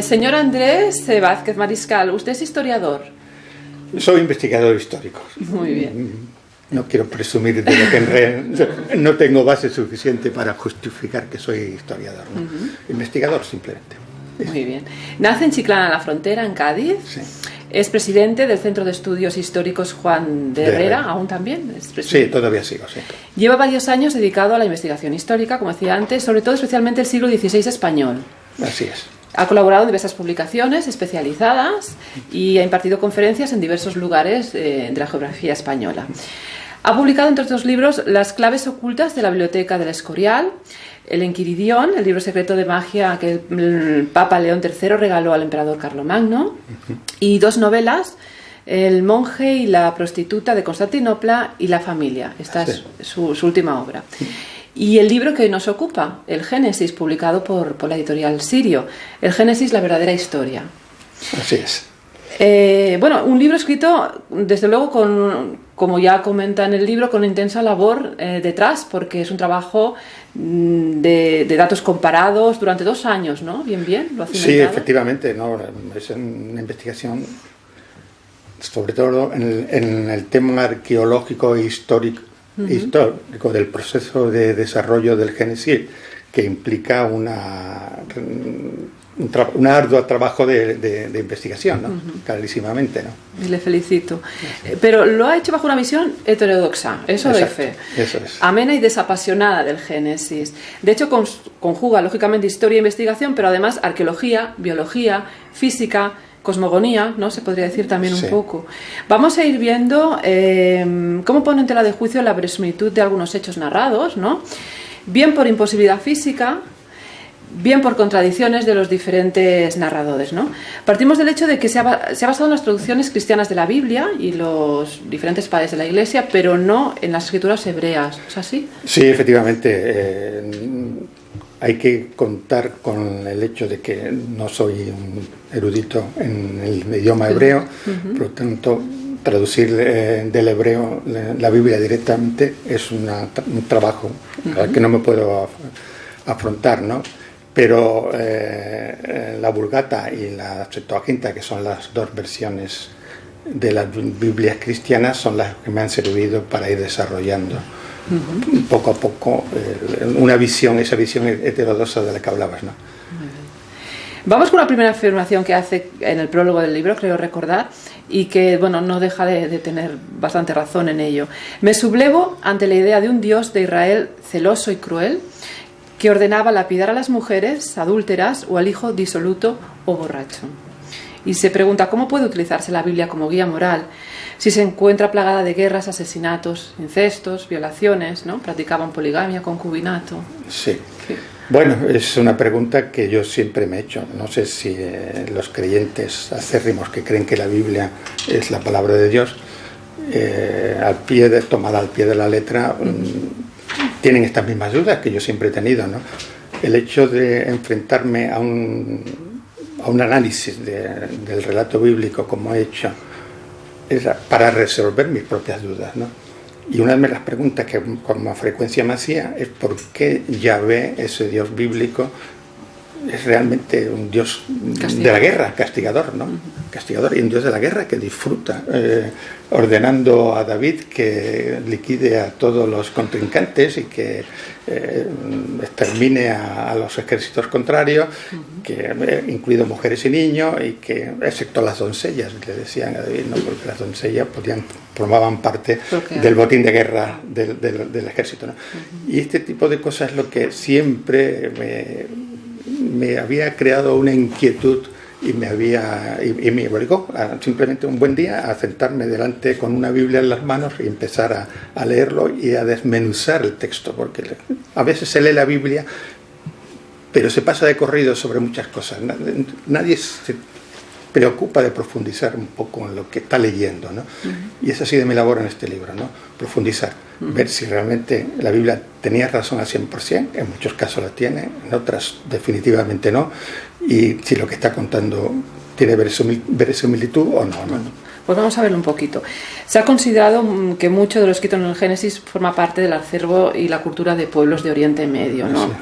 Señor Andrés Vázquez Mariscal, usted es historiador. Soy investigador histórico. Muy bien. No quiero presumir de lo que no tengo base suficiente para justificar que soy historiador, ¿no? Investigador simplemente. Muy bien. Nace en Chiclana de la Frontera, en Cádiz. Sí. Es presidente del Centro de Estudios Históricos Juan de Herrera, ¿aún también? Sí, todavía sigo, sí. Lleva varios años dedicado a la investigación histórica, como decía antes, sobre todo especialmente el siglo XVI español. Así es. Ha colaborado en diversas publicaciones especializadas y ha impartido conferencias en diversos lugares de la geografía española. Ha publicado, entre otros libros, Las claves ocultas de la Biblioteca del Escorial, El Enquiridión, el libro secreto de magia que el Papa León III regaló al emperador Carlomagno, y dos novelas, El monje y la prostituta de Constantinopla y La familia. Esta es su última obra. Y el libro que hoy nos ocupa, El Génesis, publicado por la editorial Sirio. El Génesis, la verdadera historia. Así es. Bueno, un libro escrito, desde luego, como ya comenta en el libro, con intensa labor detrás, porque es un trabajo de datos comparados durante 2 años, ¿no? Bien, lo ha cimentado. Sí, efectivamente, ¿no? Es una investigación, sobre todo en el tema arqueológico e histórico del proceso de desarrollo del Génesis, que implica un arduo trabajo de investigación, ¿no? Clarísimamente, ¿no? Y le felicito. Pero lo ha hecho bajo una visión heterodoxa, eso doy fe. Eso es. Amena y desapasionada del Génesis. De hecho, conjuga lógicamente historia e investigación, pero además arqueología, biología, física, cosmogonía, ¿no? Se podría decir también un poco. Vamos a ir viendo cómo pone en tela de juicio la verosimilitud de algunos hechos narrados, ¿no? Bien por imposibilidad física, bien por contradicciones de los diferentes narradores, ¿no? Partimos del hecho de que se ha basado en las traducciones cristianas de la Biblia y los diferentes padres de la Iglesia, pero no en las escrituras hebreas. ¿Es así? Sí, efectivamente. Hay que contar con el hecho de que no soy un erudito en el idioma hebreo, por lo tanto, traducir del hebreo la Biblia directamente es un trabajo al que no me puedo afrontar, ¿no? Pero la Vulgata y la Septuaginta, que son las dos versiones de las Biblias cristianas, son las que me han servido para ir desarrollando poco a poco esa visión heterodoxa de la que hablabas, ¿no? Vamos con la primera afirmación que hace en el prólogo del libro, creo recordar, y que, bueno, no deja de tener bastante razón en ello. Me sublevo ante la idea de un Dios de Israel celoso y cruel, que ordenaba lapidar a las mujeres adúlteras o al hijo disoluto o borracho. Y se pregunta cómo puede utilizarse la Biblia como guía moral si se encuentra plagada de guerras, asesinatos, incestos, violaciones, ¿no? Practicaban poligamia, concubinato. Sí. Bueno, es una pregunta que yo siempre me he hecho. No sé si los creyentes acérrimos que creen que la Biblia es la palabra de Dios, tomada al pie de la letra, tienen estas mismas dudas que yo siempre he tenido, ¿no? El hecho de enfrentarme a un análisis del relato bíblico como he hecho es para resolver mis propias dudas, ¿no? Y una de las preguntas que con más frecuencia me hacía es por qué Yahvé, ese Dios bíblico, es realmente un Dios de la guerra, castigador, ¿no? Castigador, y un Dios de la guerra que disfruta, ordenando a David que liquide a todos los contrincantes y que extermine a los ejércitos contrarios, incluido mujeres y niños, y que, excepto las doncellas, le decían a David, ¿no? Porque las doncellas formaban parte del botín de guerra del ejército, ¿no? Y este tipo de cosas es lo que siempre me había creado una inquietud y me obligó simplemente un buen día a sentarme delante con una Biblia en las manos y empezar a leerlo y a desmenuzar el texto, porque a veces se lee la Biblia pero se pasa de corrido sobre muchas cosas. Nadie se preocupa de profundizar un poco en lo que está leyendo, ¿no? Y esa ha sido mi labor en este libro, ¿no? Profundizar, ver si realmente la Biblia tenía razón al 100%, en muchos casos la tiene, en otras definitivamente no, y si lo que está contando tiene verosimilitud o no, ¿no? Pues vamos a verlo un poquito. Se ha considerado que mucho de lo escrito en el Génesis forma parte del acervo y la cultura de pueblos de Oriente Medio, ¿no? Sí.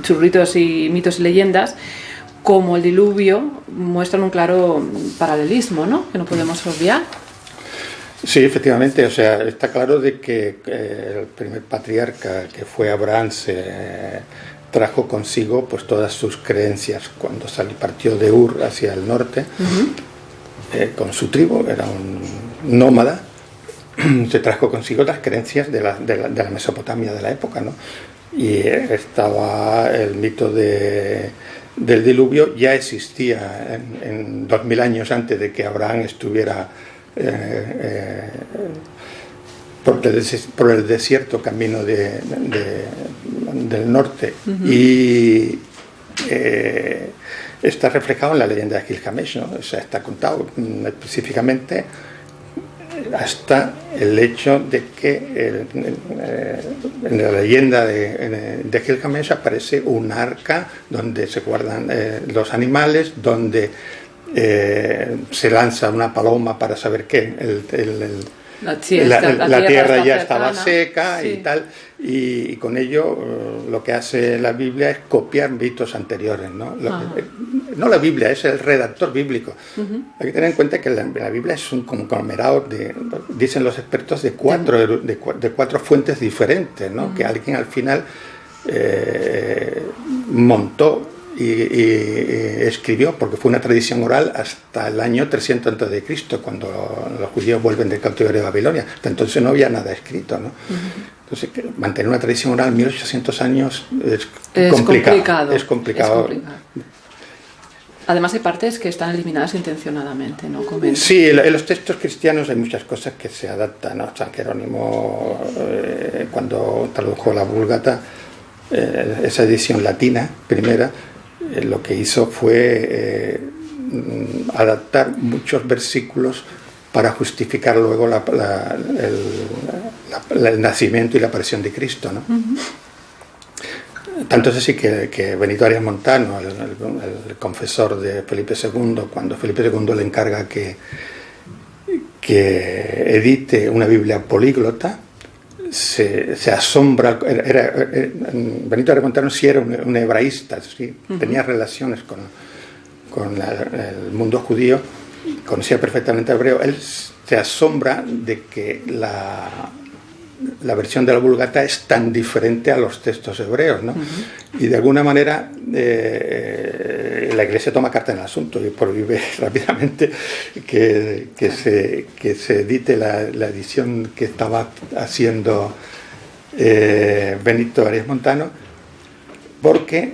Sus ritos y mitos y leyendas como el diluvio, muestran un claro paralelismo, ¿no? Que no podemos obviar. Sí, efectivamente, o sea, está claro de que el primer patriarca, que fue Abraham, se trajo consigo pues todas sus creencias cuando partió de Ur hacia el norte, con su tribu, era un nómada. Se trajo consigo las creencias de la Mesopotamia de la época, ¿no? Y estaba el mito del diluvio, ya existía en 2000 años antes de que Abraham estuviera por el desierto camino del norte, y está reflejado en la leyenda de Gilgamesh, ¿no? O sea, está contado específicamente hasta el hecho de que en la leyenda de Gilgamesh aparece un arca donde se guardan los animales, donde se lanza una paloma para saber que la tierra ya estaba seca, sí, y tal, y con ello lo que hace la Biblia es copiar mitos anteriores, ¿no? No la Biblia, es el redactor bíblico. Hay que tener en cuenta que la Biblia es un conglomerado dicen los expertos, de cuatro fuentes diferentes, ¿no? Que alguien al final montó y escribió, porque fue una tradición oral hasta el año 300 a.C., cuando los judíos vuelven del cautiverio de Babilonia. Hasta entonces no había nada escrito, ¿no? Entonces, mantener una tradición oral 1800 años es complicado. Es complicado. Además hay partes que están eliminadas intencionadamente, ¿no? Sí, en los textos cristianos hay muchas cosas que se adaptan, ¿no? San Jerónimo, cuando tradujo la Vulgata, esa edición latina primera, lo que hizo fue adaptar muchos versículos para justificar luego el nacimiento y la aparición de Cristo, ¿no? Tanto es así que Benito Arias Montano, el confesor de Felipe II, cuando Felipe II le encarga que edite una Biblia políglota, se asombra. Benito Arias Montano sí era un hebraísta, ¿sí? Tenía relaciones con el mundo judío, conocía perfectamente hebreo. Él se asombra de que la versión de la Vulgata es tan diferente a los textos hebreos, ¿no? Y de alguna manera la Iglesia toma carta en el asunto y prohíbe rápidamente que se edite la edición que estaba haciendo Benito Arias Montano, porque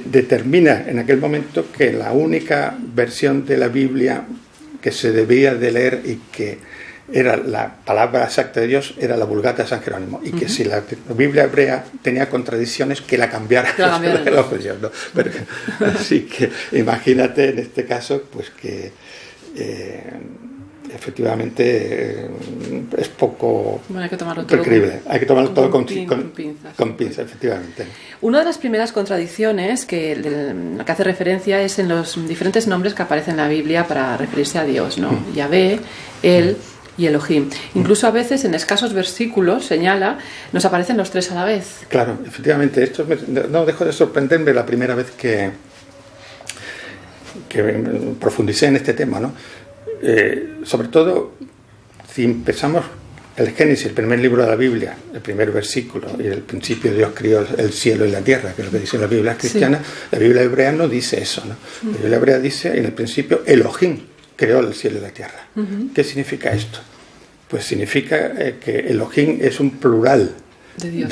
determina en aquel momento que la única versión de la Biblia que se debía de leer y que era la palabra exacta de Dios era la Vulgata de San Jerónimo, y que si la Biblia hebrea tenía contradicciones, que la cambiara los judíos, ¿no? Pero, así que imagínate en este caso pues que efectivamente es poco creíble. Hay que tomarlo todo con pinzas, efectivamente. Una de las primeras contradicciones que hace referencia es en los diferentes nombres que aparecen en la Biblia para referirse a Dios, ¿no? Yahvé, Él y Elohim. Incluso a veces en escasos versículos, señala, nos aparecen los tres a la vez. Claro, efectivamente. Esto no dejo de sorprenderme la primera vez que profundicé en este tema, ¿no? Sobre todo si empezamos el Génesis, el primer libro de la Biblia, el primer versículo, y el principio Dios crió el cielo y la tierra, que es lo que dicen las Biblias cristianas. Sí. La Biblia hebrea no dice eso, ¿no? La Biblia hebrea dice en el principio Elohim creó el cielo y la tierra. ¿Qué significa esto? Pues significa que Elohim es un plural de Dios,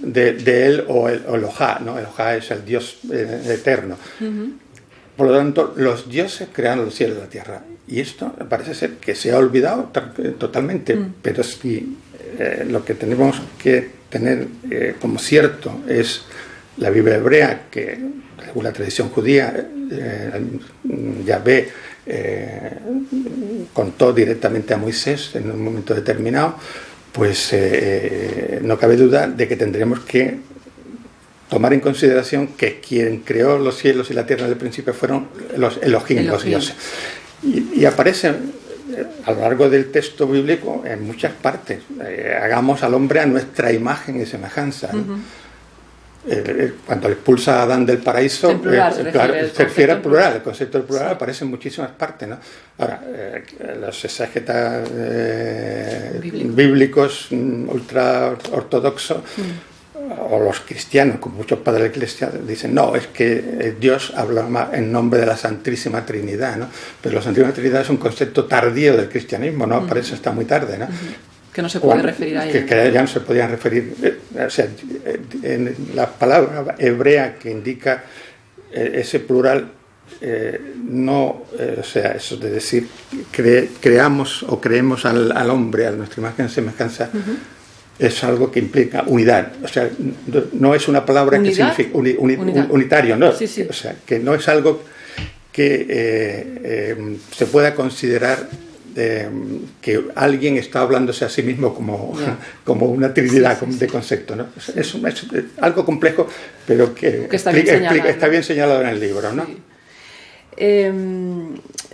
de él o Elohá, ¿no? Elohá es el Dios eterno. Por lo tanto, los dioses crearon el cielo y la tierra. Y esto parece ser que se ha olvidado totalmente, pero si lo que tenemos que tener como cierto es la Biblia hebrea, que según la tradición judía, Yahvé contó directamente a Moisés en un momento determinado, pues no cabe duda de que tendremos que tomar en consideración que quien creó los cielos y la tierra en el principio fueron los Elohim, los dioses. Y aparecen a lo largo del texto bíblico en muchas partes. Hagamos al hombre a nuestra imagen y semejanza, ¿no? cuando expulsa a Adán del paraíso, en plural, se refiere al plural. El concepto del plural aparece en muchísimas partes, ¿no? Ahora, los exégetas bíblicos ultra ortodoxos o los cristianos, como muchos padres de la Iglesia, dicen, no, es que Dios habla en nombre de la Santísima Trinidad, ¿no? Pero la Santísima Trinidad es un concepto tardío del cristianismo, ¿no? Aparece hasta muy tarde, ¿no? Que no se puede referir a ella. Que ya no se podían referir. O sea, en la palabra hebrea que indica ese plural, no, o sea, eso de decir, creamos o creemos al hombre, a nuestra imagen y semejanza, es algo que implica unidad. O sea, no es una palabra ¿unidad? Que significa unitario, ¿no? Sí, sí. O sea, que no es algo que se pueda considerar que alguien está hablándose a sí mismo como una trinidad de concepto, ¿no? Es algo complejo, pero que está bien señalado en el libro, ¿no? Sí.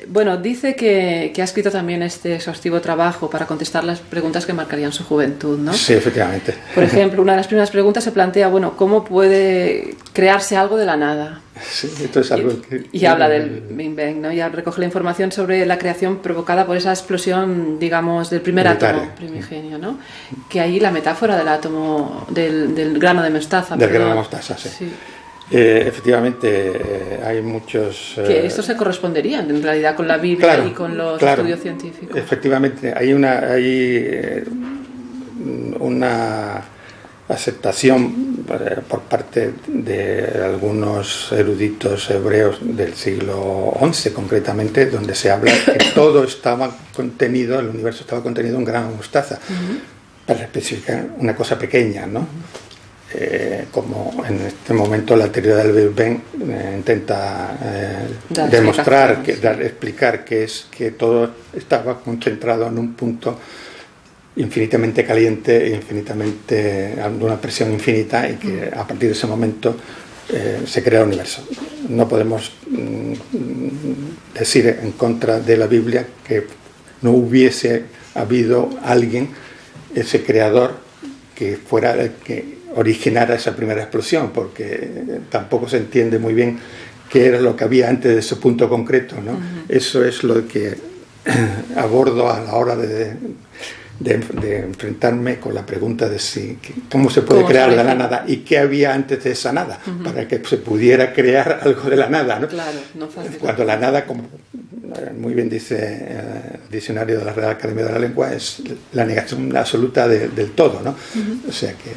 Bueno, dice que ha escrito también este exhaustivo trabajo para contestar las preguntas que marcarían su juventud, ¿no? Sí, efectivamente. Por ejemplo, una de las primeras preguntas se plantea, bueno, ¿cómo puede crearse algo de la nada? Sí, esto es algo y habla del Big Bang, ¿no? Y recoge la información sobre la creación provocada por esa explosión, digamos, del primer átomo primigenio, ¿no? Que ahí la metáfora del átomo, del grano de mostaza. Del grano de mostaza, sí. Efectivamente, hay muchos... que esto se correspondería en realidad con la Biblia y con los estudios científicos. Efectivamente, hay una aceptación por parte de algunos eruditos hebreos del siglo XI concretamente, donde se habla que todo estaba contenido, el universo estaba contenido en un grano de mostaza, para especificar una cosa pequeña, ¿no? Como en este momento la teoría del Big Bang intenta demostrar, explicar que es que todo estaba concentrado en un punto infinitamente caliente, infinitamente de una presión infinita, y que a partir de ese momento se crea el universo. No podemos decir en contra de la Biblia que no hubiese habido alguien, ese creador, que fuera el que originara esa primera explosión, porque tampoco se entiende muy bien qué era lo que había antes de ese punto concreto, ¿no? Eso es lo que abordo a la hora de enfrentarme con la pregunta de cómo se puede crear de la nada y qué había antes de esa nada, para que se pudiera crear algo de la nada, ¿no? Claro, no fácil. Cuando la nada, como muy bien dice el diccionario de la Real Academia de la Lengua, es la negación absoluta del todo, ¿no? O sea que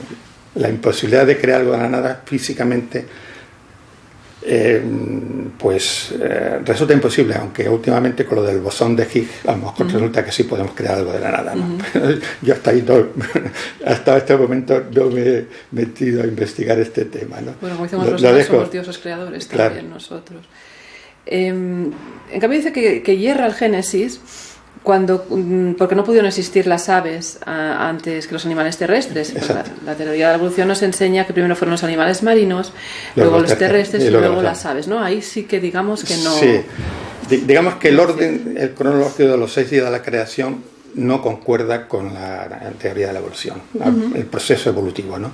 la imposibilidad de crear algo de la nada físicamente resulta imposible, aunque últimamente con lo del bosón de Higgs a lo mejor resulta que sí podemos crear algo de la nada, ¿no? Yo hasta este momento no me he metido a investigar este tema, ¿no? Bueno, como decimos nosotros, somos dioses creadores también, claro. Nosotros. En cambio dice que hierra el Génesis porque no pudieron existir las aves antes que los animales terrestres. La teoría de la evolución nos enseña que primero fueron los animales marinos, luego los terrestres y luego las aves, ¿no? Ahí sí que digamos que no... Sí, digamos que el orden, el cronológico de los 6 días de la creación no concuerda con la teoría de la evolución, el proceso evolutivo, ¿no?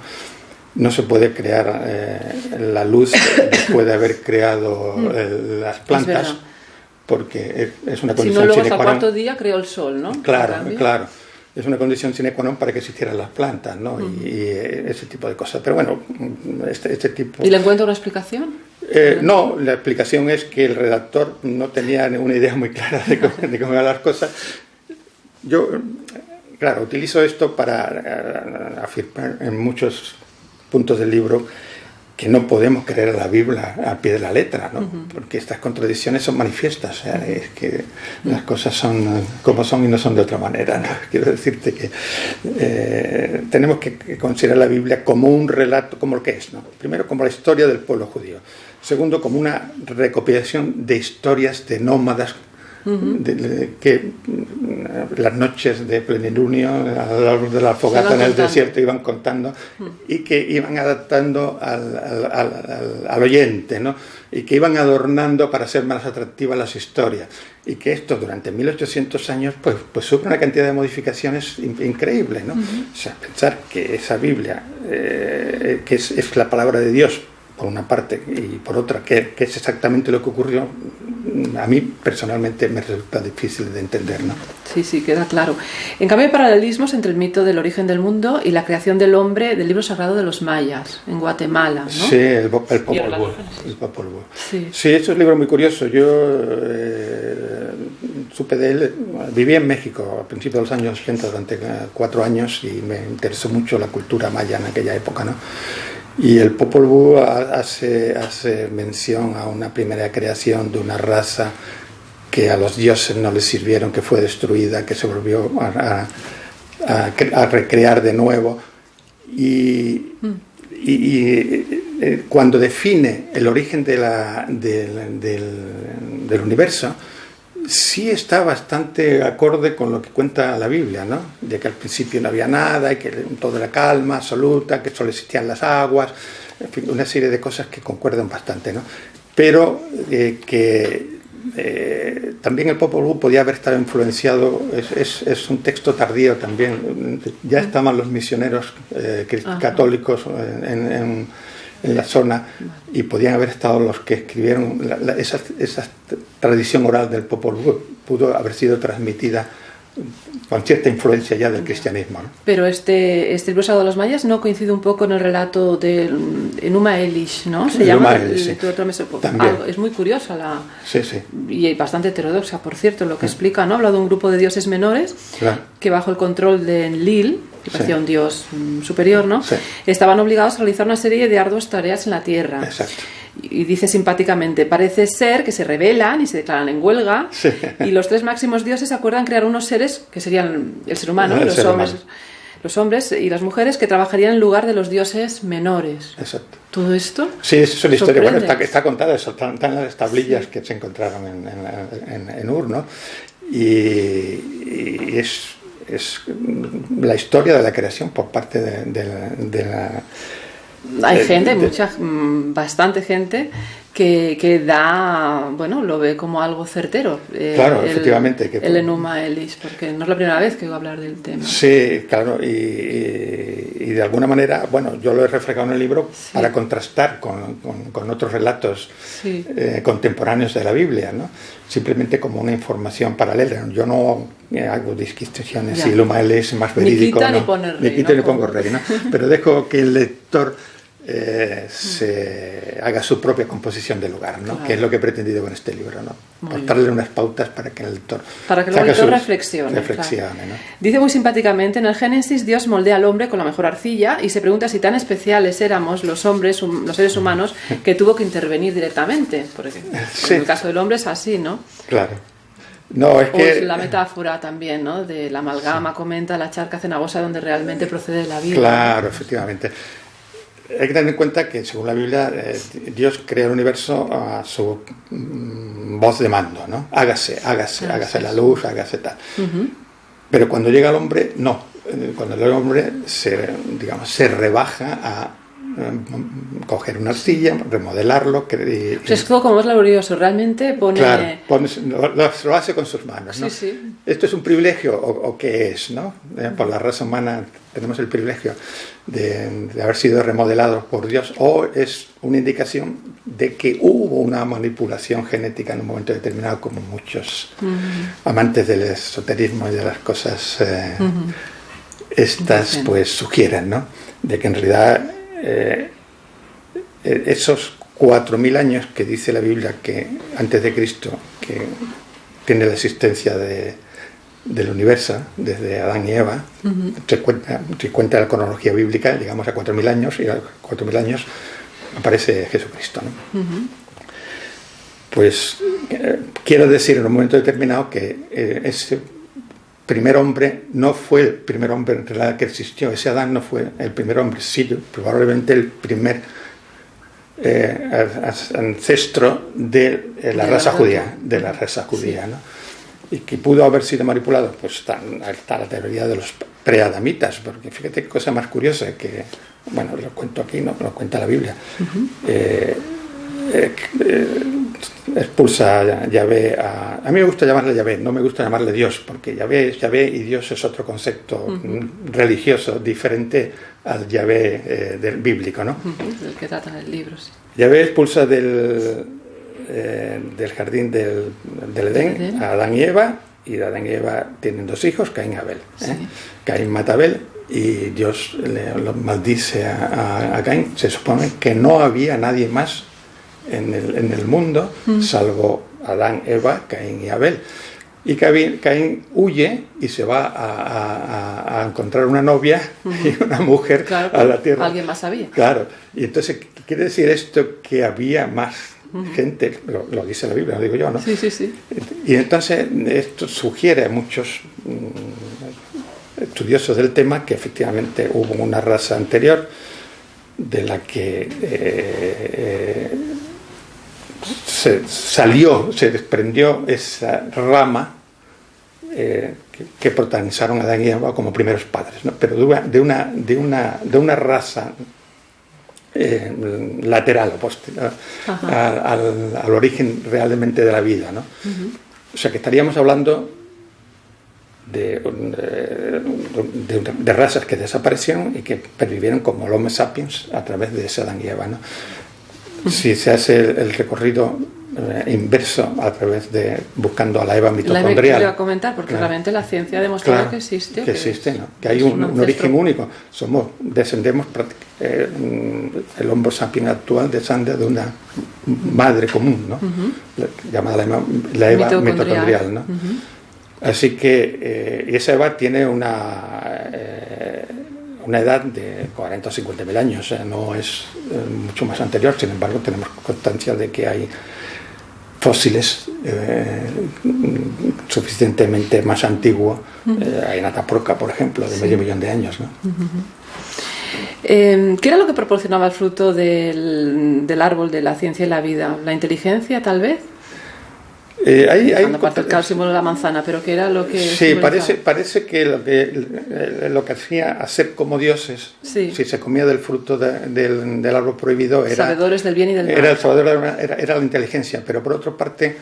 No se puede crear la luz después de haber creado las plantas, porque es una condición sine qua non. Si no, luego hasta el cuarto día creó el sol, ¿no? Claro. Es una condición sine qua non para que existieran las plantas, ¿no? Y ese tipo de cosas. Pero bueno, este tipo... ¿Y le encuentra una explicación? No, la explicación es que el redactor no tenía una idea muy clara de cómo eran las cosas. Yo, claro, utilizo esto para afirmar en muchos puntos del libro que no podemos creer a la Biblia al pie de la letra, ¿no? Porque estas contradicciones son manifiestas, o sea, es que las cosas son como son y no son de otra manera, ¿no? Quiero decirte que tenemos que considerar la Biblia como un relato, como lo que es, ¿no? Primero, como la historia del pueblo judío. Segundo, como una recopilación de historias de nómadas que las noches de plenilunio a la luz de la fogata en el desierto iban contando y que iban adaptando al oyente, ¿no? Y que iban adornando para hacer más atractivas las historias, y que esto durante 1800 años pues sufre una cantidad de modificaciones increíbles, ¿no? O sea, pensar que esa Biblia que es la palabra de Dios por una parte y por otra que es exactamente lo que ocurrió, a mí personalmente me resulta difícil de entender, ¿no? Sí, queda claro. En cambio hay paralelismos entre el mito del origen del mundo y la creación del hombre del libro sagrado de los mayas, en Guatemala, ¿no? Sí, el Popol Vuh. Sí, eso es un libro muy curioso. Yo supe de él, viví en México a principios de los años 80 durante 4 años y me interesó mucho la cultura maya en aquella época, ¿no? Y el Popol Vuh hace mención a una primera creación de una raza que a los dioses no les sirvieron, que fue destruida, que se volvió a recrear de nuevo. Y cuando define el origen del universo, sí está bastante acorde con lo que cuenta la Biblia, ¿no? De que al principio no había nada y que todo era calma absoluta, que solo existían las aguas, en fin, una serie de cosas que concuerdan bastante, ¿no? Pero también el Popol Vuh podía haber estado influenciado, es un texto tardío también, ya estaban los misioneros católicos en la zona y podían haber estado los que escribieron esa tradición oral del Popol Vuh, pudo haber sido transmitida con cierta influencia ya del cristianismo, ¿no? Pero este libro sagrado de los mayas no coincide un poco en el relato de Enuma Elish, ¿no? Se llama También. Es muy curiosa sí. Y bastante heterodoxa, por cierto, lo que explica, ¿no? Habla de un grupo de dioses menores que bajo el control de Enlil, que parecía un dios superior, ¿no? Sí. Estaban obligados a realizar una serie de arduas tareas en la tierra. Exacto. Y dice simpáticamente, parece ser que se rebelan y se declaran en huelga, y los 3 máximos dioses acuerdan crear unos seres que serían el ser humano, los hombres y las mujeres, que trabajarían en lugar de los dioses menores. Exacto. ¿Todo esto? Sí, es una historia, bueno, está contada, están las tablillas que se encontraron en Ur, ¿no? Y es la historia de la creación por parte de la... Hay gente, bastante gente que lo ve como algo certero. Claro, efectivamente. El Enuma Elish, porque no es la primera vez que oigo hablar del tema. Sí, claro, y de alguna manera, bueno, yo lo he reflejado en el libro para contrastar con otros relatos contemporáneos de la Biblia, ¿no? Simplemente como una información paralela. Yo no hago disquisiciones si Enuma Elish es más verídico. Ni quita ni pongo rey, ¿no? Pero dejo que el lector se haga su propia composición del lugar, ¿no? Claro. Que es lo que he pretendido con este libro, ¿no? Darle unas pautas para que el lector reflexione. Claro. ¿No? Dice muy simpáticamente, en el Génesis Dios moldea al hombre con la mejor arcilla y se pregunta si tan especiales éramos los hombres, los seres humanos, que tuvo que intervenir directamente, porque en el caso del hombre es así, ¿no? Claro. No, es que... la metáfora también, ¿no? De la amalgama, comenta, la charca cenagosa donde realmente procede la vida. Claro, efectivamente. Hay que tener en cuenta que, según la Biblia, Dios crea el universo a su voz de mando, ¿no? Hágase la luz, hágase tal. Pero cuando llega el hombre, no. Cuando el hombre se rebaja a coger una arcilla, remodelarlo. Es todo como más laborioso, realmente pone... Claro, lo hace con sus manos, ¿no? Sí. ¿Esto es un privilegio o qué es, no? Por la raza humana tenemos el privilegio de haber sido remodelados por Dios, o es una indicación de que hubo una manipulación genética en un momento determinado, como muchos amantes del esoterismo y de las cosas pues sugieren, ¿no? De que en realidad esos 4.000 años que dice la Biblia que antes de Cristo, que tiene la existencia del universo desde Adán y Eva, se cuenta la cronología bíblica, llegamos a 4.000 años, y a 4.000 años aparece Jesucristo, ¿no? Pues quiero decir en un momento determinado que ese primer hombre no fue el primer hombre en realidad que existió. Ese Adán no fue el primer hombre, sí, probablemente el primer ancestro de la raza judía, ¿no? y que pudo haber sido manipulado, pues está la teoría de los preadamitas, porque fíjate qué cosa más curiosa, que, bueno, lo cuento aquí, no lo cuenta la Biblia. Expulsa a Yahvé a mí me gusta llamarle Yahvé, no me gusta llamarle Dios, porque Yahvé es Yahvé y Dios es otro concepto religioso diferente al Yahvé del bíblico, ¿no? Del que tratan el libro. Sí. Yahvé expulsa del jardín del Edén a Adán y Eva, y de Adán y Eva tienen 2 hijos, Caín y Abel. Sí. Caín mata a Abel y Dios lo maldice a Caín. Se supone que no había nadie más en el mundo salvo Adán, Eva, Caín y Abel. Y Caín huye y se va a encontrar una novia y una mujer, claro, a la tierra. Alguien más sabía. Claro. Y entonces, ¿quiere decir esto que había más gente? Lo dice la Biblia, lo digo yo, ¿no? Sí, sí, sí. Y entonces esto sugiere a muchos estudiosos del tema que efectivamente hubo una raza anterior de la que se desprendió esa rama que protagonizaron a Adán y Eva como primeros padres, ¿no? Pero de una raza lateral, opuesta al origen realmente de la vida, ¿no? O sea que estaríamos hablando de razas que desaparecieron y que pervivieron como el Homo sapiens a través de ese Adán y Eva, ¿no? Si se hace el recorrido inverso a través de buscando a la Eva mitocondrial. La iba a comentar, porque realmente la ciencia ha demostrado que existe. Que existe, ¿no? Que hay un origen único. Descendemos, el Homo sapiens actual desciende de una madre común, ¿no? Llamada la Eva mitocondrial, ¿no? Así que esa Eva tiene una edad de 40 o 50.000 años, o sea, no es mucho más anterior. Sin embargo, tenemos constancia de que hay fósiles suficientemente más antiguos. Hay en Atapuerca, por ejemplo, de medio millón de años, ¿no? ¿Qué era lo que proporcionaba el fruto del árbol de la ciencia y la vida? ¿La inteligencia, tal vez? Aparte del símbolo de la manzana, pero ¿qué era lo que sí, parece que lo que hacía hacer como dioses, si se comía del fruto del árbol prohibido, era sabedores del bien y del mal. Era la inteligencia. Pero por otra parte,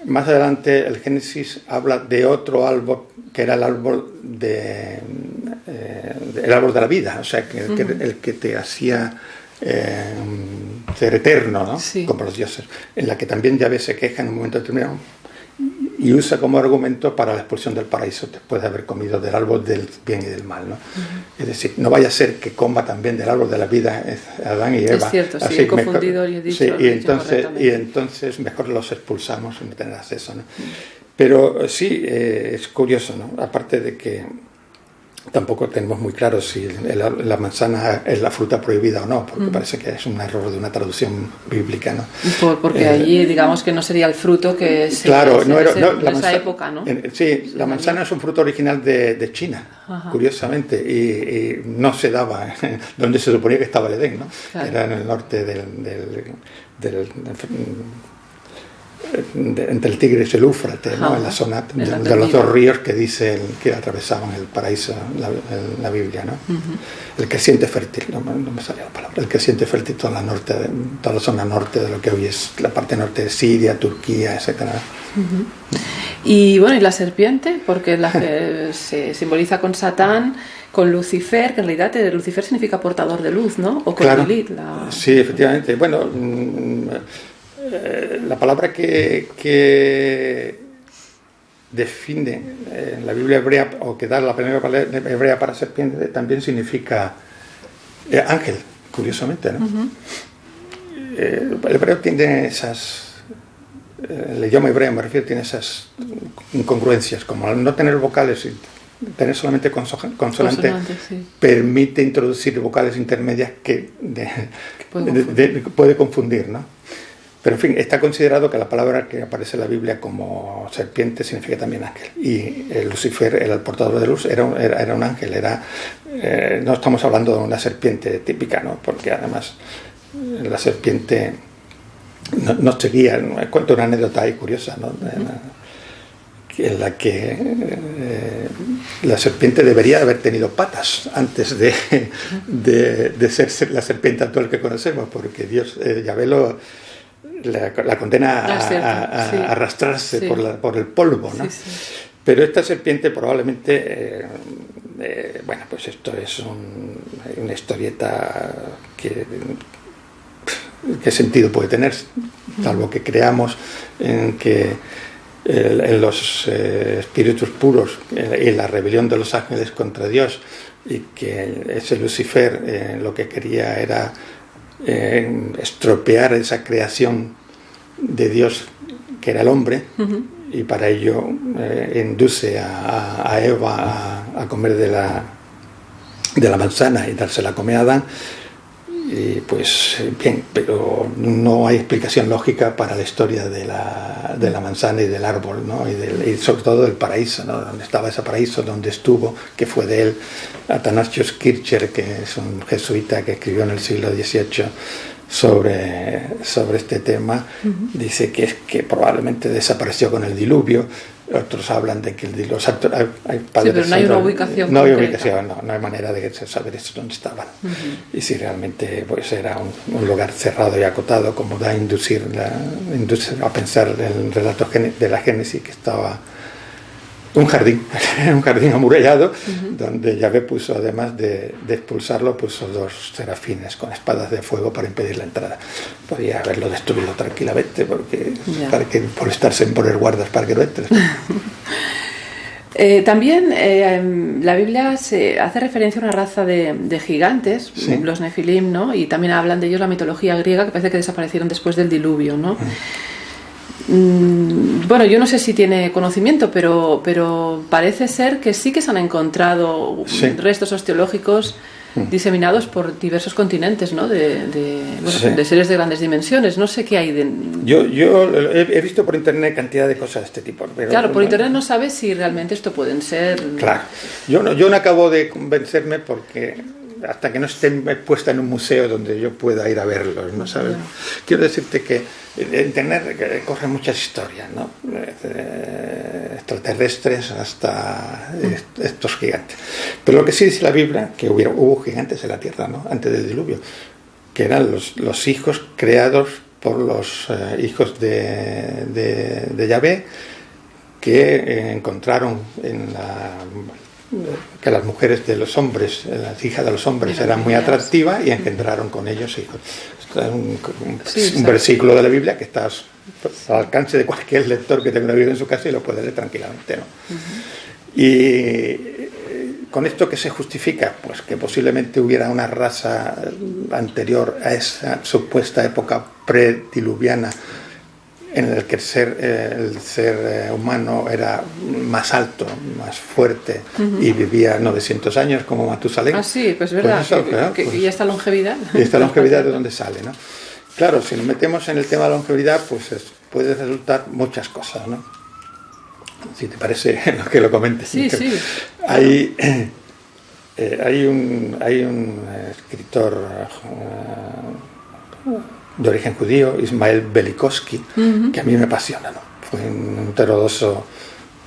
más adelante el Génesis habla de otro árbol que era el árbol de la vida, o sea, el que te hacía ser eterno, ¿no? Sí. Como los dioses, en la que también Yahvé se queja en un momento determinado y usa como argumento para la expulsión del paraíso después de haber comido del árbol del bien y del mal, ¿no? Es decir, no vaya a ser que coma también del árbol de la vida Adán y Eva. Es cierto, sí, he confundido y he dicho. Sí, y entonces mejor los expulsamos y no tener acceso, ¿no? Pero sí, es curioso, ¿no? Aparte de que tampoco tenemos muy claro si la manzana es la fruta prohibida o no, porque parece que es un error de una traducción bíblica, ¿no? Porque allí, digamos que no sería el fruto que se claro, no era de esa época, ¿no? Sí, la manzana es un fruto original de China, curiosamente, y no se daba donde se suponía que estaba el Edén, ¿no? Claro. Era en el norte entre el Tigris y el Éufrates, ¿no? En la zona de los 2 ríos que dicen que atravesaban el paraíso, la Biblia, ¿no? El creciente fértil, no me salía la palabra, el creciente fértil, toda la zona norte de lo que hoy es la parte norte de Siria, Turquía, etcétera. Y bueno, y la serpiente, porque se simboliza con Satán, con Lucifer, que en realidad Lucifer significa portador de luz, ¿no? O con claro. Lilith. Sí, efectivamente. Bueno, la palabra que define la Biblia hebrea, o que da la primera palabra hebrea para serpiente, también significa ángel, curiosamente, ¿no? El hebreo tiene el idioma hebreo, me refiero, tiene esas incongruencias, como al no tener vocales y tener solamente consonantes, sí. Permite introducir vocales intermedias que puede confundir, ¿no? Pero en fin, está considerado que la palabra que aparece en la Biblia como serpiente significa también ángel. Y Lucifer era el portador de luz, era un ángel, no estamos hablando de una serpiente típica, ¿no? Porque además la serpiente no seguía. Cuento una anécdota ahí curiosa, ¿no? en la que la serpiente debería haber tenido patas antes de ser la serpiente actual que conocemos, porque Dios, Yahvé la condena a arrastrarse por el polvo, ¿no? Pero esta serpiente probablemente, bueno, pues esto es una historieta que ¿qué sentido puede tener? Salvo que creamos en que en los espíritus puros y la rebelión de los ángeles contra Dios, y que ese Lucifer lo que quería era estropear esa creación de Dios que era el hombre, y para ello induce a Eva a comer de la manzana y dársela a comer a Adán. Y pues bien, pero no hay explicación lógica para la historia de la manzana y del árbol, ¿no? Y sobre todo del paraíso, ¿no? Donde estaba ese paraíso, donde estuvo, que fue de él. Athanasius Kircher, que es un jesuita que escribió en el siglo XVIII sobre este tema, dice que probablemente desapareció con el diluvio. Otros hablan de que hay padres, pero no hay una ubicación no hay concreta. ubicación, no hay manera de saber dónde estaban. Y si realmente pues era un lugar cerrado y acotado, como da a inducir a pensar el relato de la Génesis, que estaba un jardín amurallado, donde Yahvé puso, además de expulsarlo, puso 2 serafines con espadas de fuego para impedir la entrada. Podía haberlo destruido tranquilamente, para que molestarse en poner guardas para que no entres. También la Biblia se hace referencia a una raza de gigantes, los Nefilim, ¿no? Y también hablan de ellos la mitología griega, que parece que desaparecieron después del diluvio, ¿no? Bueno, yo no sé si tiene conocimiento, pero parece ser que sí que se han encontrado restos osteológicos diseminados por diversos continentes, ¿no? De seres de grandes dimensiones. No sé qué hay de... Yo he visto por internet cantidad de cosas de este tipo. Pero claro, por internet no sabes si realmente esto pueden ser... Claro. Yo no acabo de convencerme, porque hasta que no esté puesta en un museo donde yo pueda ir a verlos, ¿no sabes? Quiero decirte que en internet corren muchas historias, ¿no? Extraterrestres hasta estos gigantes. Pero lo que sí dice la Biblia, que hubo gigantes en la tierra, ¿no? Antes del diluvio, que eran los hijos creados por los hijos de Yahvé, que encontraron que las mujeres de los hombres, las hijas de los hombres, eran muy atractivas y engendraron con ellos hijos. Esto es un versículo de la Biblia que está al alcance de cualquier lector que tenga una Biblia en su casa y lo puede leer tranquilamente, ¿no? Y con esto, ¿qué se justifica? Pues que posiblemente hubiera una raza anterior a esa supuesta época prediluviana, en el que el ser humano era más alto, más fuerte, y vivía 900 años como Matusalén. Ah, sí, pues es verdad. Y esta longevidad. Y esta longevidad, ¿de dónde sale, no? Claro, si nos metemos en el tema de la longevidad, pues puede resultar muchas cosas, ¿no? Si te parece que lo comentes. Sí. Hay un escritor de origen judío, Ismael Velikovsky, que a mí me apasiona, ¿no? Fue un heterodoxo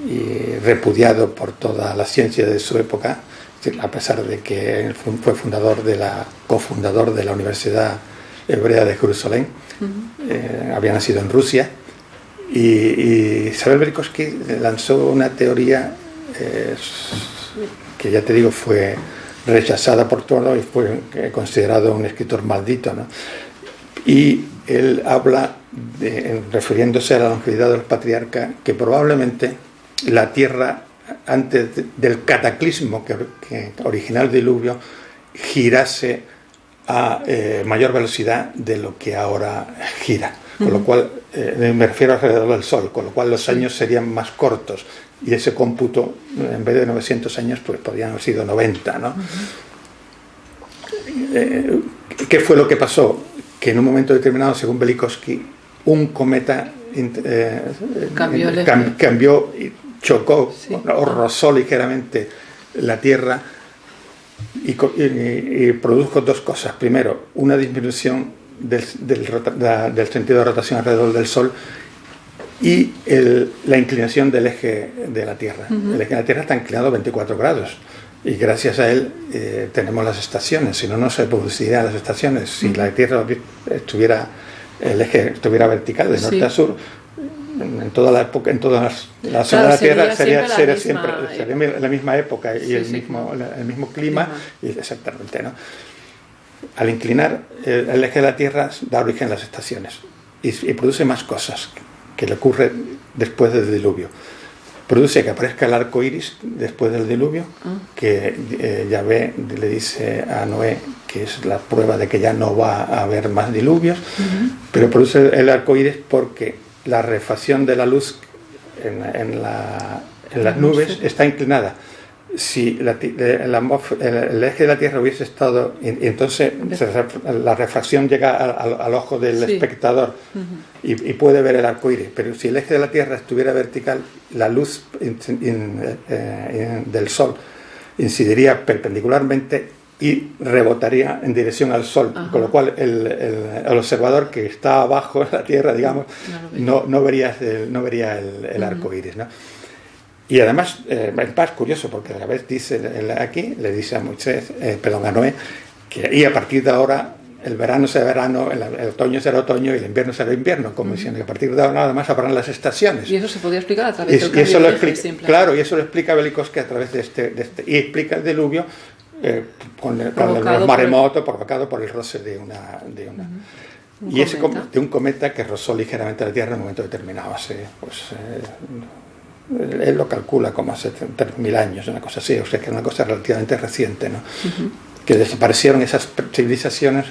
y repudiado por toda la ciencia de su época, a pesar de que fue cofundador de la Universidad Hebrea de Jerusalén. Había nacido en Rusia, y Ismael Velikovsky lanzó una teoría que, ya te digo, fue rechazada por todos y fue considerado un escritor maldito, ¿no? Y él habla, refiriéndose a la longevidad de los patriarcas, que probablemente la Tierra, antes del cataclismo que original del diluvio, girase a mayor velocidad de lo que ahora gira. Con lo cual, me refiero alrededor del Sol, con lo cual los años serían más cortos. Y ese cómputo, en vez de 900 años, pues podrían haber sido 90, ¿no? ¿Qué fue lo que pasó? Que en un momento determinado, según Velikovsky, un cometa cambió y chocó, o rozó ligeramente la Tierra, y produjo 2 cosas. Primero, una disminución del sentido de rotación alrededor del Sol, y la inclinación del eje de la Tierra. El eje de la Tierra está inclinado 24 grados y gracias a él tenemos las estaciones, si no, no se producirían las estaciones. Si la Tierra estuviera, el eje estuviera vertical de norte a sur, en toda la época, en todas las zonas de la Tierra sería siempre la misma época y el mismo clima. Y exactamente, ¿no? Al inclinar el eje de la Tierra da origen a las estaciones y produce más cosas que le ocurre después del diluvio. Produce que aparezca el arco iris después del diluvio, que Yahvé le dice a Noé que es la prueba de que ya no va a haber más diluvios, pero produce el arco iris porque la refracción de la luz en las nubes está inclinada. Si el eje de la Tierra hubiese estado, y entonces la refracción llega al ojo del espectador y puede ver el arco iris, pero si el eje de la Tierra estuviera vertical, la luz del Sol incidiría perpendicularmente y rebotaría en dirección al Sol, con lo cual el observador que está abajo en la Tierra, digamos, no vería el arco iris, ¿no? Y además, en paz, curioso, porque a la vez dice aquí, le dice a Moisés, a Noé, que y a partir de ahora el verano será verano, el otoño será otoño y el invierno será invierno, como diciendo que a partir de ahora nada más habrán las estaciones. Y eso se podía explicar a través del cambio de eje, simplemente. Claro, y eso lo explica Velikovsky a través de este y explica el diluvio con los maremotos provocado por el roce de una y ese de un cometa que rozó ligeramente la Tierra en un momento determinado, hace él lo calcula como hace 3.000 años, una cosa así, o sea que es una cosa relativamente reciente, ¿no? Que desaparecieron esas civilizaciones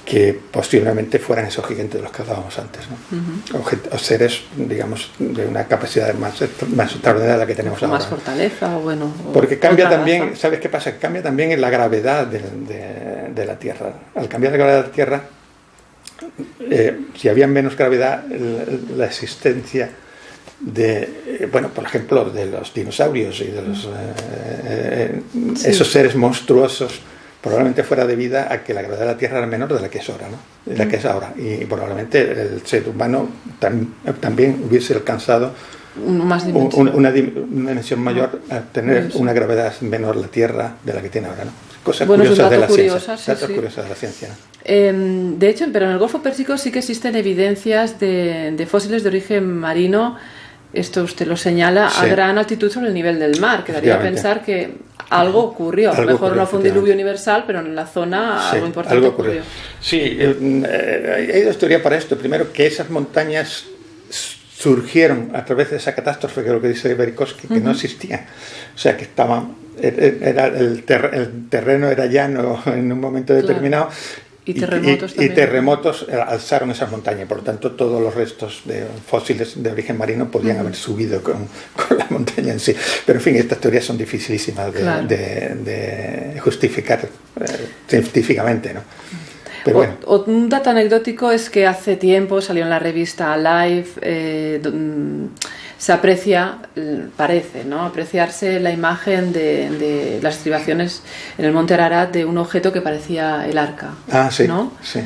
que posiblemente fueran esos gigantes de los que hablábamos antes, ¿no? O seres, digamos, de una capacidad más extraordinaria de la que tenemos ahora. Más fortaleza, o bueno. Porque cambia también, ¿sabes qué pasa? Cambia también en la gravedad de la Tierra. Al cambiar la gravedad de la Tierra, si había menos gravedad, la existencia por ejemplo, de los dinosaurios y de los esos seres monstruosos probablemente fuera debida a que la gravedad de la Tierra era menor de la que es ahora, ¿no? De la que es ahora, y probablemente el ser humano también hubiese alcanzado una dimensión mayor a tener una gravedad menor la Tierra de la que tiene ahora, ¿no? Cosas curiosas de la ciencia. Curiosas de la ciencia, ¿no? De hecho, pero en el Golfo Pérsico sí que existen evidencias de fósiles de origen marino. Esto usted lo señala, a gran altitud sobre el nivel del mar, que daría a pensar que algo ocurrió. Mejor no fue un diluvio universal, pero en la zona algo importante ocurrió. Sí, hay dos teorías para esto. Primero, que esas montañas surgieron a través de esa catástrofe, que es lo que dice Velikovsky, que no existían. O sea, que estaban, el terreno era llano en un momento determinado. Y terremotos también. Y terremotos alzaron esas montañas, por lo tanto todos los restos de fósiles de origen marino podían haber subido con la montaña en sí. Pero en fin, estas teorías son dificilísimas de justificar científicamente, ¿no? Pero bueno. Un dato anecdótico es que hace tiempo salió en la revista Life, se aprecia, parece, ¿no? Apreciarse la imagen de las estribaciones en el monte Ararat de un objeto que parecía el arca. Sí, ¿no? Sí.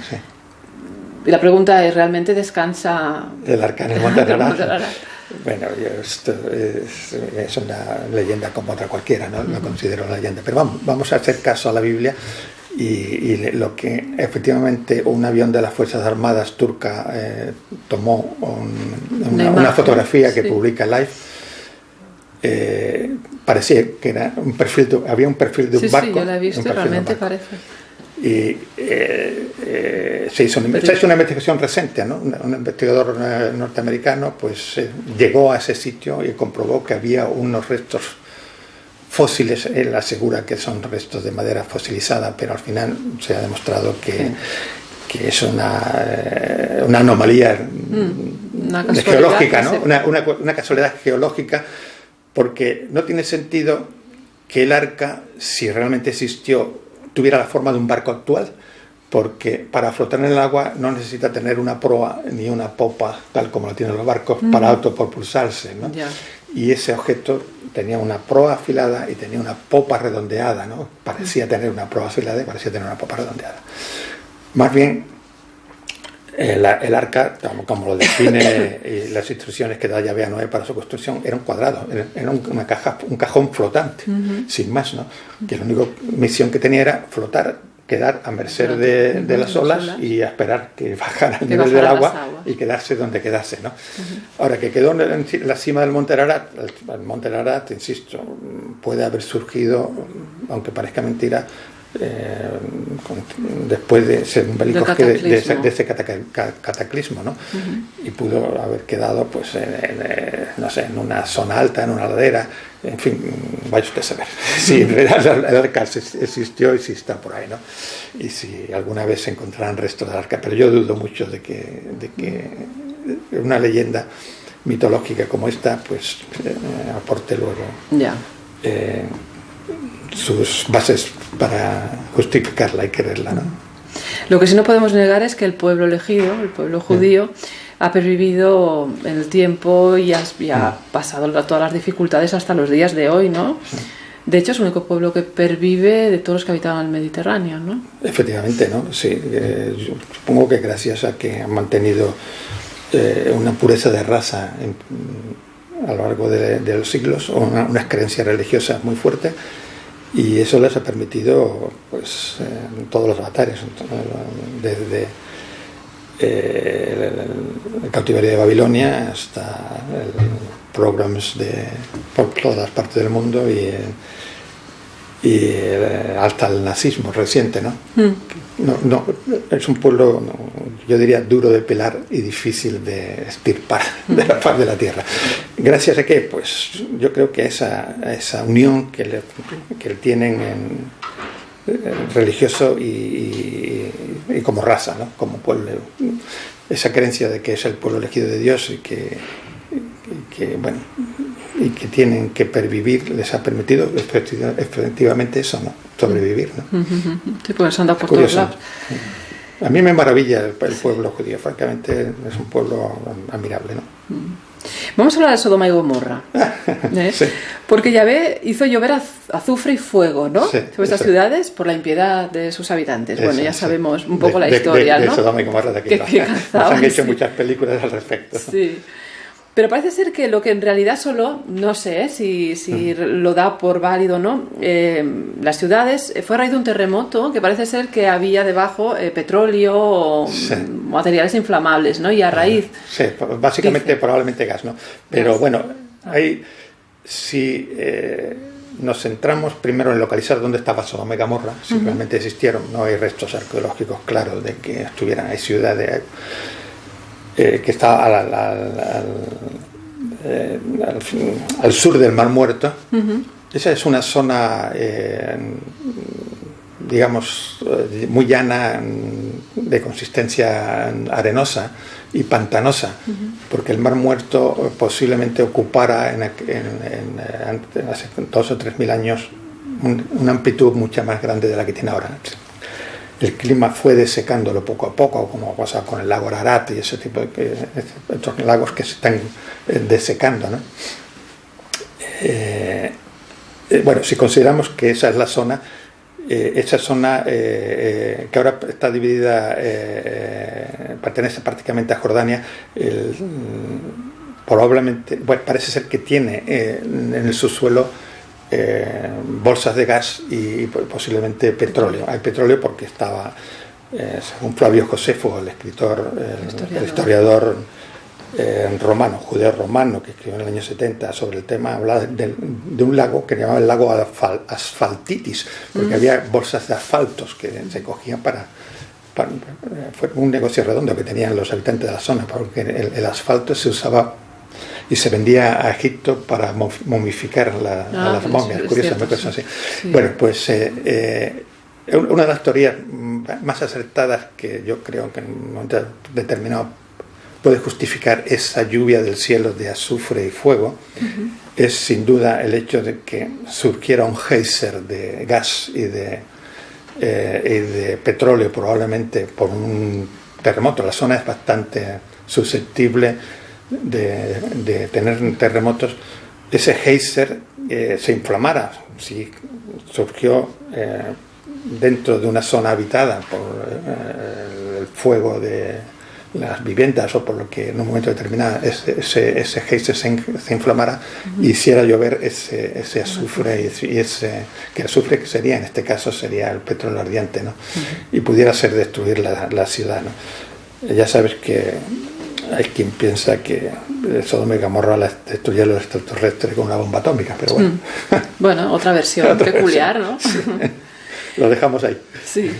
Y la pregunta es, ¿realmente descansa el arca en el monte Ararat? Bueno, esto es una leyenda como otra cualquiera, ¿no? Lo considero una leyenda. Pero vamos a hacer caso a la Biblia. Y lo que efectivamente un avión de las Fuerzas Armadas turca tomó una fotografía que publica Life, parecía que era había un perfil de un barco. Sí, yo la he visto, realmente parece. Y se hizo una investigación reciente, ¿no? Un investigador norteamericano pues llegó a ese sitio y comprobó que había unos restos fósiles. Él asegura que son restos de madera fosilizada, pero al final se ha demostrado que es una anomalía geológica, ¿no? Una casualidad geológica, porque no tiene sentido que el arca, si realmente existió, tuviera la forma de un barco actual, porque para flotar en el agua no necesita tener una proa ni una popa tal como lo tienen los barcos para autopropulsarse, ¿no? Y ese objeto tenía una proa afilada y tenía una popa redondeada, ¿no? Parecía tener una proa afilada y parecía tener una popa redondeada. Más bien, El arca, como lo define y las instrucciones que da Yahvé a Noé para su construcción, era un cuadrado, era un cajón flotante, sin más, ¿no? Que la única misión que tenía era flotar, quedar a merced de las olas y a esperar que bajara el nivel del agua y quedarse donde quedase, ¿no? Ahora, que quedó en la cima del Monte Ararat, el Monte Ararat, insisto, puede haber surgido, aunque parezca mentira, después de ser un belicoque de ese cataclismo, ¿no? Y pudo haber quedado pues no sé, en una zona alta, en una ladera, en fin, vaya usted a saber si en realidad el arca existió y si está por ahí, ¿no? Y si alguna vez se encontrarán restos del arca, pero yo dudo mucho de que una leyenda mitológica como esta pues aporte luego sus bases para justificarla y quererla, ¿no? Lo que sí no podemos negar es que el pueblo elegido, el pueblo judío, ha pervivido en el tiempo y ha pasado todas las dificultades hasta los días de hoy, ¿no? De hecho, es el único pueblo que pervive de todos los que habitaban el Mediterráneo, ¿no? Efectivamente, ¿no? Sí, yo supongo que gracias a que han mantenido una pureza de raza a lo largo de los siglos, o unas creencias religiosas muy fuertes, y eso les ha permitido pues en todos los avatares, desde el cautiverio de Babilonia hasta programas por todas partes del mundo y hasta el nazismo reciente, ¿no? No, es un pueblo, yo diría, duro de pelar y difícil de extirpar de la faz de la tierra. ¿Gracias a qué? Pues yo creo que esa unión que tienen religioso y como raza, ¿no? Como pueblo, esa creencia de que es el pueblo elegido de Dios y que tienen que pervivir, les ha permitido efectivamente eso, ¿no? Sobrevivir, ¿no? Sí, pues anda por todos lados. A mí me maravilla el pueblo judío, francamente es un pueblo admirable, ¿no? Vamos a hablar de Sodoma y Gomorra, Sí. Porque Yahvé hizo llover azufre y fuego, ¿no? Sí, sobre estas ciudades por la impiedad de sus habitantes. Bueno, ya sabemos un poco la de historia, ¿no? De Sodoma y Gomorra, de aquí nos han hecho muchas películas al respecto. Sí. Pero parece ser que lo que en realidad solo, no sé si lo da por válido o no, las ciudades, fue a raíz de un terremoto que parece ser que había debajo petróleo o materiales inflamables, ¿no? Y a raíz... Sí, básicamente probablemente gas, ¿no? Pero bueno, ahí si nos centramos primero en localizar dónde estaba Sodoma y Gomorra, si realmente existieron, no hay restos arqueológicos claros de que estuvieran, hay ciudades... que está al sur del Mar Muerto. Esa es una zona, digamos, muy llana, de consistencia arenosa y pantanosa, porque el Mar Muerto posiblemente ocupara hace 2 o 3 mil años una amplitud mucho más grande de la que tiene ahora. El clima fue desecándolo poco a poco, como ha pasado con el lago Ararat y ese tipo de estos lagos que se están desecando, ¿no? Bueno, si consideramos que esa es la zona, que ahora está dividida, pertenece prácticamente a Jordania, probablemente, bueno, parece ser que tiene en el subsuelo bolsas de gas y posiblemente petróleo. Hay petróleo porque estaba, según Flavio Josefo, el escritor, el historiador romano, judeo romano, que escribió en el año 70 sobre el tema, hablaba de un lago que llamaba el lago Asfaltitis, porque había bolsas de asfaltos que se cogían fue un negocio redondo que tenían los habitantes de la zona, porque el asfalto se usaba y se vendía a Egipto para momificar a las momias, curiosamente cosas así. Sí. Bueno, pues una de las teorías más acertadas que yo creo que en un momento determinado puede justificar esa lluvia del cielo de azufre y fuego es sin duda el hecho de que surgiera un geyser de gas y de petróleo, probablemente por un terremoto. La zona es bastante susceptible de tener terremotos. Ese geyser se inflamara si surgió dentro de una zona habitada por el fuego las viviendas o por lo que en un momento determinado ese geyser se inflamara, hiciera llover ese azufre, y ese que azufre que sería, en este caso sería el petróleo ardiente, ¿no? Y pudiera ser destruir la ciudad, ¿no? Ya sabes que hay quien piensa que Sodoma y Gomorra la destruyeron los extraterrestres con una bomba atómica, pero bueno. Bueno, otra versión peculiar, ¿no? Sí. Lo dejamos ahí. Sí.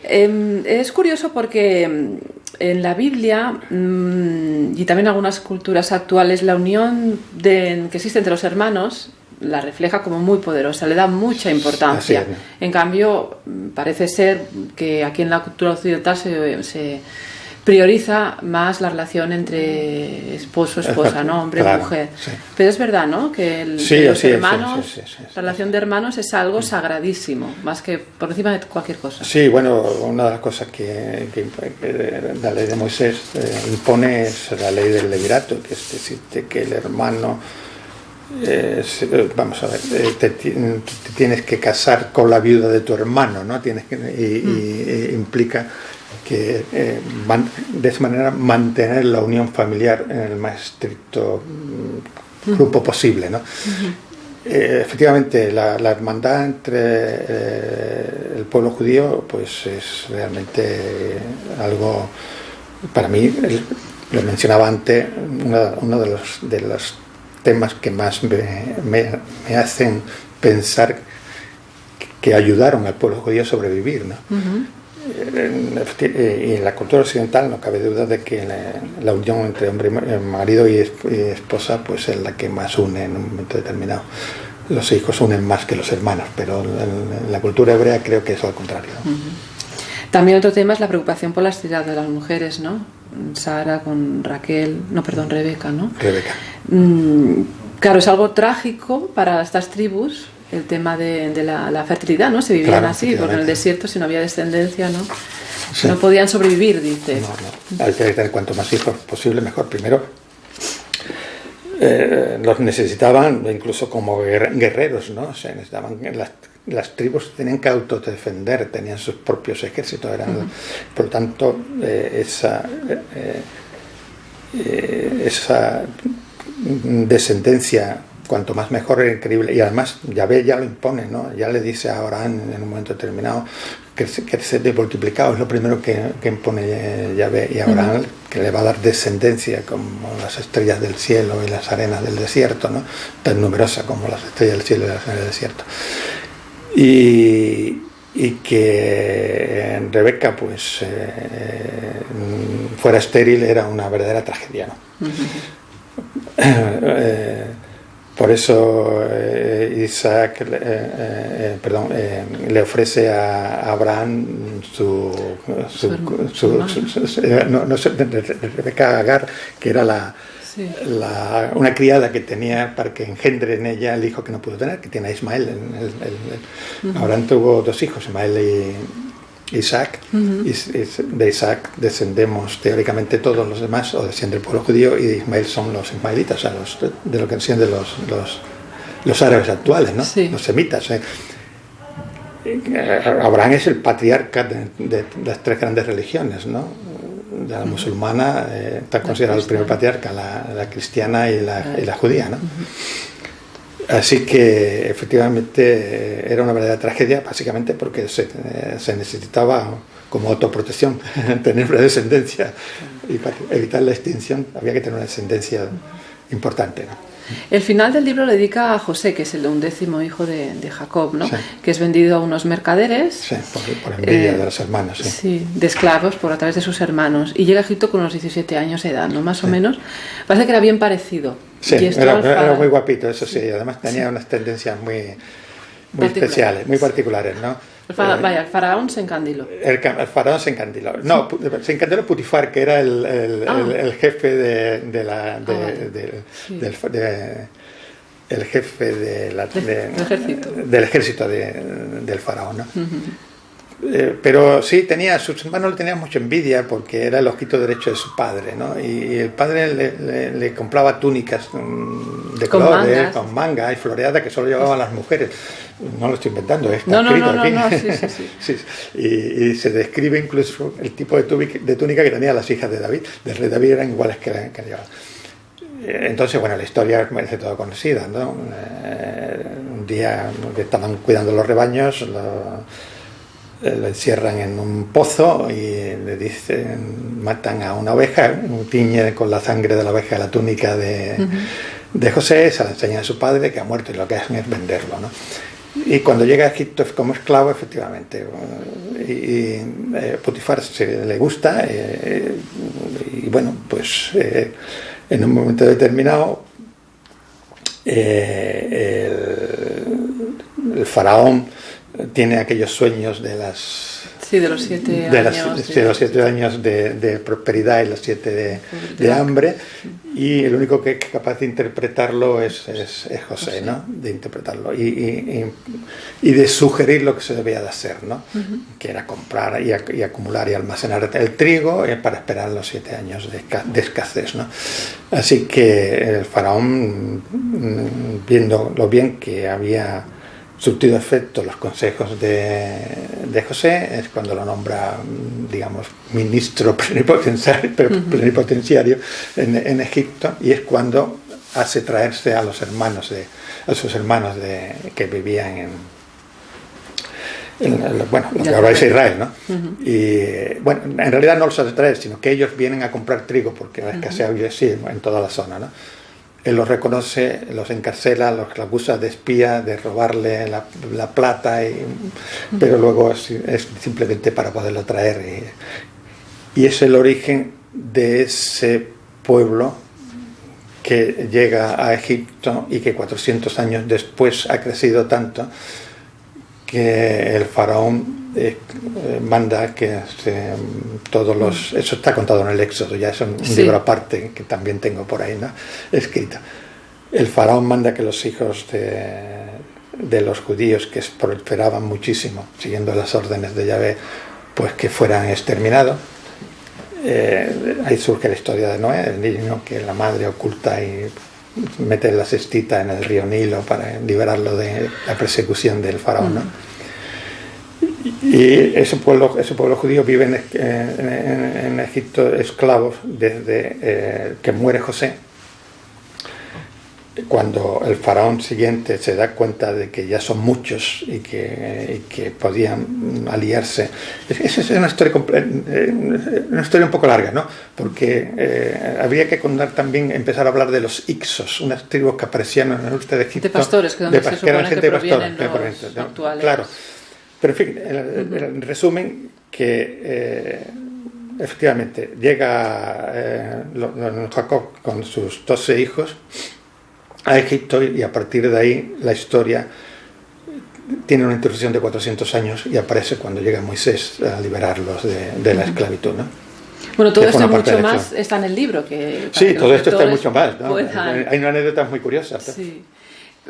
Es curioso porque en la Biblia y también en algunas culturas actuales la unión que existe entre los hermanos la refleja como muy poderosa, le da mucha importancia. Así es, ¿no? En cambio, parece ser que aquí en la cultura occidental se prioriza más la relación entre esposo-esposa, ¿no? Hombre-mujer. Claro, sí. Pero es verdad, ¿no? Que los hermanos, sí, la relación de hermanos es algo sagradísimo, más que por encima de cualquier cosa. Sí, bueno, una de las cosas que la ley de Moisés impone es la ley del levirato, que es decir, que el hermano, vamos a ver, te tienes que casar con la viuda de tu hermano, ¿no? Y implica que de esa manera mantener la unión familiar en el más estricto grupo posible, ¿no? Efectivamente, la hermandad entre el pueblo judío pues es realmente algo, para mí, lo mencionaba antes, uno de los temas que más me hacen pensar que ayudaron al pueblo judío a sobrevivir, ¿no? Y en la cultura occidental no cabe duda de que la unión entre marido y esposa pues es la que más une en un momento determinado. Los hijos unen más que los hermanos, pero en la cultura hebrea creo que es al contrario, ¿no? También otro tema es la preocupación por la esterilidad de las mujeres, ¿no? Sara con Rebeca, ¿no? Rebeca. Claro, es algo trágico para estas tribus el tema de la fertilidad, ¿no? Se vivían así, porque en el desierto, si no había descendencia, ¿no? Sí. No podían sobrevivir, dice. No. Hay que tener cuanto más hijos posible, mejor. Primero, los necesitaban incluso como guerreros, ¿no? O sea, necesitaban, las tribus tenían que autodefender, tenían sus propios ejércitos, por lo tanto, esa descendencia cuanto más mejor era increíble, y además Yahvé ya lo impone, ¿no? Ya le dice a Abraham en un momento determinado que se de multiplicado, es lo primero que impone Yahvé, y Abraham que le va a dar descendencia como las estrellas del cielo y las arenas del desierto, ¿no? Tan numerosa como las estrellas del cielo y las arenas del desierto, y que Rebeca pues fuera estéril era una verdadera tragedia, ¿no? Por eso Isaac le ofrece a Abraham Rebeca Agar, que era una criada que tenía para que engendre en ella el hijo que no pudo tener, que tiene a Ismael. Abraham tuvo dos hijos, Ismael y Isaac, y de Isaac descendemos teóricamente todos los demás, o desciende el pueblo judío, y de Ismael son los ismaelitas, o sea, de lo que descienden los árabes actuales, ¿no? Sí. Los semitas. Abraham es el patriarca de las tres grandes religiones, ¿no? De la musulmana está considerado el primer patriarca, la cristiana y la judía, ¿no? Así que efectivamente era una verdadera tragedia, básicamente porque se necesitaba como autoprotección tener una descendencia, y para evitar la extinción había que tener una descendencia importante, ¿no? El final del libro le dedica a José, que es el 11º hijo de Jacob, ¿no? Sí. Que es vendido a unos mercaderes. Sí, por envidia de los hermanos. Sí. Sí, de esclavos a través de sus hermanos. Y llega a Egipto con unos 17 años de edad, ¿no? Más o menos. Parece que era bien parecido. Sí, era muy guapito, eso sí. Además tenía unas tendencias muy especiales, muy particulares, ¿no? El faraón se encandiló. El faraón se encandiló. No, se encandiló Putifar, que era el jefe el jefe del ejército del faraón, ¿no? Pero sí, sus hermanos le tenían mucha envidia porque era el ojito derecho de su padre, ¿no? Y el padre le compraba túnicas de colores, con manga y floreada que solo llevaban las mujeres. No lo estoy inventando, está escrito aquí. No, sí. Sí, y se describe incluso el tipo de túnica que tenían las hijas de David. Del rey David eran iguales que llevaban. Entonces, bueno, la historia merece todo conocida, ¿no? Un día que estaban cuidando los rebaños, lo encierran en un pozo y le dicen, matan a una oveja, tiñen con la sangre de la oveja la túnica de José, se la enseñan a su padre, que ha muerto, y lo que hacen es venderlo, ¿no? Y cuando llega a Egipto como esclavo, efectivamente, Potifar le gusta, y bueno, pues en un momento determinado el faraón tiene aquellos sueños de los 7 años de prosperidad y los 7 de hambre, y el único que es capaz de interpretarlo es José, ¿no? De interpretarlo y de sugerir lo que se debía de hacer, ¿no? Que era comprar y acumular y almacenar el trigo para esperar los 7 años de escasez, ¿no? Así que el faraón, viendo lo bien que había surtido efecto los consejos de José, es cuando lo nombra, digamos, ministro plenipotenciario en Egipto, y es cuando hace traerse a sus hermanos que vivían lo que ahora es Israel, ¿no? Y bueno, en realidad no los hace traer, sino que ellos vienen a comprar trigo porque la escasez había en toda la zona, ¿no? Él los reconoce, los encarcela, los acusa de espía, de robarle la plata, pero luego es simplemente para poderlo traer. Y es el origen de ese pueblo que llega a Egipto y que 400 años después ha crecido tanto que el faraón manda que eso está contado en el Éxodo, ya es un libro aparte que también tengo por ahí, ¿no? Escrito. El faraón manda que los hijos de los judíos que prosperaban muchísimo siguiendo las órdenes de Yahvé, pues que fueran exterminados. Ahí surge la historia de Noé, el niño que la madre oculta y mete la cestita en el río Nilo para liberarlo de la persecución del faraón, ¿no? Y ese pueblo judío vive en Egipto esclavos desde que muere José, cuando el faraón siguiente se da cuenta de que ya son muchos y que podían aliarse. Esa es una historia un poco larga, ¿no? Porque habría que contar también, empezar a hablar de los Ixos, unas tribus que aparecían en el norte de Egipto. De pastores, que se supone que provienen los actuales. Claro. Pero en fin, en resumen, que efectivamente llega Jacob con sus 12 hijos a Egipto, y a partir de ahí la historia tiene una interrupción de 400 años y aparece cuando llega Moisés a liberarlos de la esclavitud, ¿no? Bueno, todo esto y mucho más está en el libro. Sí, todo esto está mucho más, ¿no? Hay una anécdota muy curiosa. Sí.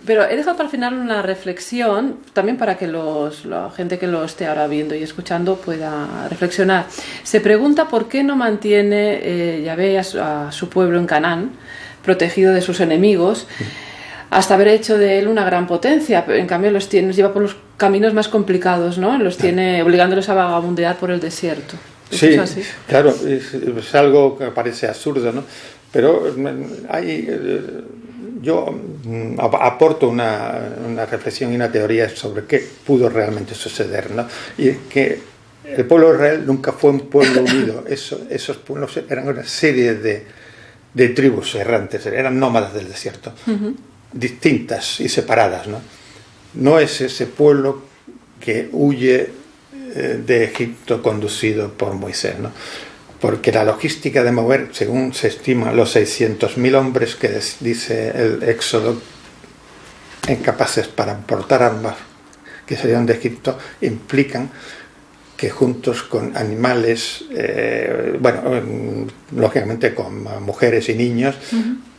Pero he dejado para el final una reflexión, también para que la gente que lo esté ahora viendo y escuchando pueda reflexionar. Se pregunta por qué no mantiene Yahvé a su pueblo en Canaán, protegido de sus enemigos, hasta haber hecho de él una gran potencia. En cambio los lleva por los caminos más complicados, ¿no? Los tiene obligándolos a vagabundear por el desierto. Sí, claro, es algo que parece absurdo, ¿no? Pero yo aporto una reflexión y una teoría sobre qué pudo realmente suceder, ¿no? Y es que el pueblo de Israel nunca fue un pueblo unido. Esos pueblos eran una serie de tribus errantes, eran nómadas del desierto, distintas y separadas, ¿no? No es ese pueblo que huye de Egipto conducido por Moisés, ¿no? Porque la logística de mover, según se estima, los 600.000 hombres que dice el Éxodo, incapaces para portar armas que salieron de Egipto, implican que juntos con animales, lógicamente con mujeres y niños,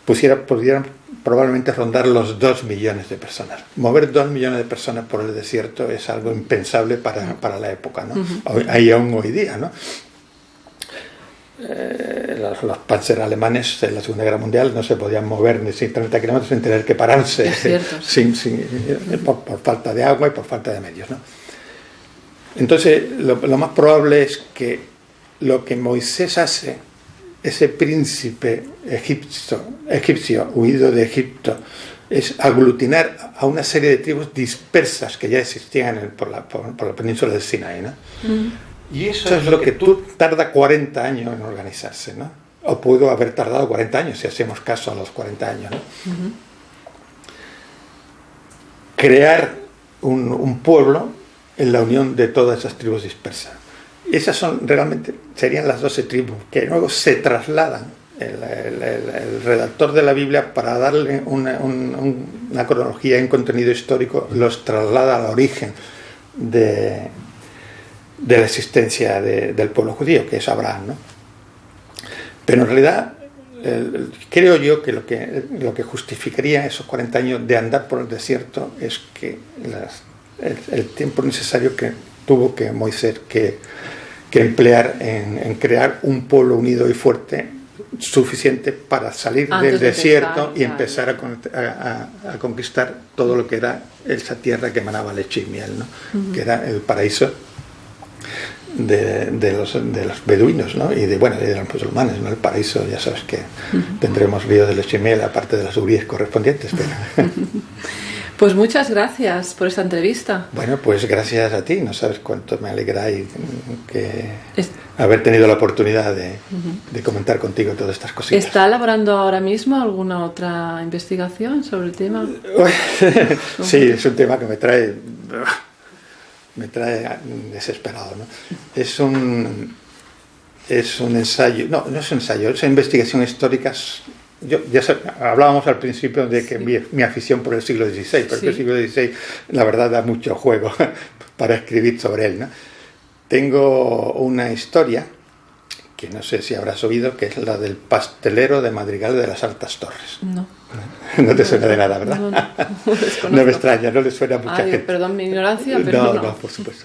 pudieran probablemente rondar los 2 millones de personas. Mover 2 millones de personas por el desierto es algo impensable para la época, ¿no? Ahí aún hoy día, ¿no? Los panzer alemanes en la Segunda Guerra Mundial no se podían mover ni 30 kilómetros sin tener que pararse, por falta de agua y por falta de medios, ¿no? Entonces, lo más probable es que lo que Moisés hace, ese príncipe egipcio huido de Egipto, es aglutinar a una serie de tribus dispersas que ya existían por la península del Sinaí, ¿no? Y eso es lo que tarda 40 años en organizarse, ¿no? O pudo haber tardado 40 años, si hacemos caso a los 40 años, ¿no? Crear un pueblo en la unión de todas esas tribus dispersas. Esas serían las 12 tribus que luego se trasladan el redactor de la Biblia, para darle una cronología y un contenido histórico, los traslada al origen de la existencia del pueblo judío, que es Abraham, ¿no? Pero en realidad creo yo que lo que justificaría esos 40 años de andar por el desierto es que el tiempo necesario que tuvo que Moisés que emplear en crear un pueblo unido y fuerte suficiente para salir del desierto y empezar a conquistar todo lo que era esa tierra que emanaba leche y miel, ¿no? Que era el paraíso de los beduinos, ¿no? Y de los musulmanes, ¿no? El paraíso, ya sabes que tendremos ríos de leche y miel aparte de las uríes correspondientes, pero... Pues muchas gracias por esta entrevista. Bueno, pues gracias a ti. No sabes cuánto me alegra haber tenido la oportunidad de comentar contigo todas estas cositas. ¿Está elaborando ahora mismo alguna otra investigación sobre el tema? Sí, es un tema que me trae desesperado, ¿no? Es un ensayo, no es un ensayo, es una investigación histórica. Hablábamos al principio de que mi afición por el siglo XVI, porque el siglo XVI la verdad da mucho juego para escribir sobre él, ¿no? Tengo una historia que no sé si habrás oído, que es la del pastelero de Madrigal de las Altas Torres. No. No te suena de nada, ¿verdad? No me extraña, no le suena a mucha gente. Perdón mi ignorancia, pero no, por supuesto.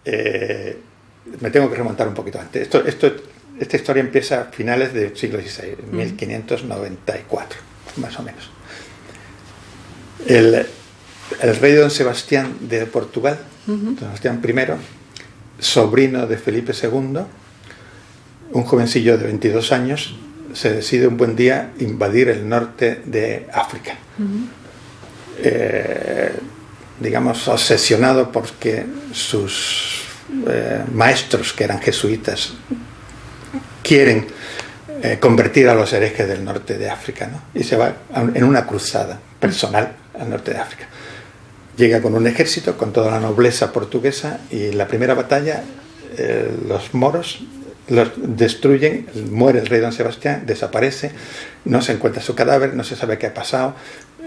Me tengo que remontar un poquito antes. Esta historia empieza a finales del siglo XVI, 1594, más o menos. El rey don Sebastián de Portugal, don Sebastián I, sobrino de Felipe II, un jovencillo de 22 años, se decide un buen día invadir el norte de África. Digamos, obsesionado porque sus maestros, que eran jesuitas, quieren convertir a los herejes del norte de África, ¿no? Y se va en una cruzada personal al norte de África. Llega con un ejército, con toda la nobleza portuguesa, y en la primera batalla los moros los destruyen, muere el rey don Sebastián, desaparece, no se encuentra su cadáver, no se sabe qué ha pasado,